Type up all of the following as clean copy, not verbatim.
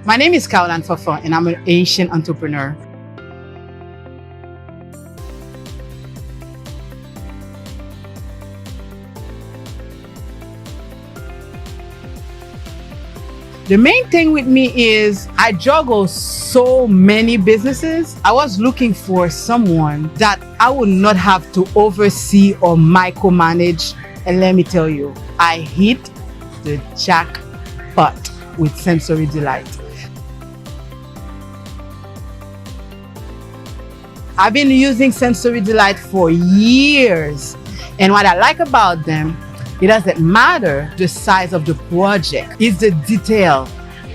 My name is Caroline Fafa, and I'm an Asian entrepreneur. The main thing with me is I juggle so many businesses. I was looking for someone that I would not have to oversee or micromanage. And let me tell you, I hit the jackpot with Sensory Delight. I've been using Sensory Delight for years. And what I like about them, it doesn't matter the size of the project. It's the detail,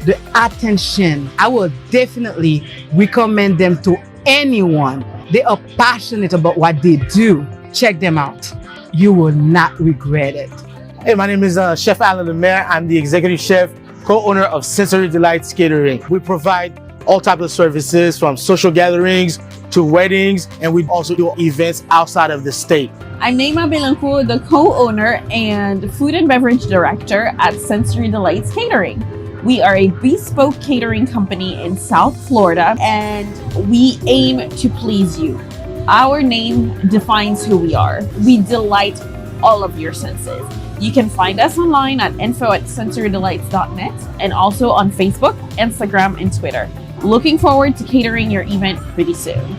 the attention. I will definitely recommend them to anyone. They are passionate about what they do. Check them out. You will not regret it. Hey, my name is Chef Alan Lemaire. I'm the executive chef, co-owner of Sensory Delights Catering. We provide all types of services from social gatherings to weddings, and we also do events outside of the state. I'm Neima Belancourt, the co-owner and food and beverage director at Sensory Delights Catering. We are a bespoke catering company in South Florida, and we aim to please you. Our name defines who we are. We delight all of your senses. You can find us online at info@sensorydelights.net and also on Facebook, Instagram, and Twitter. Looking forward to catering your event pretty soon.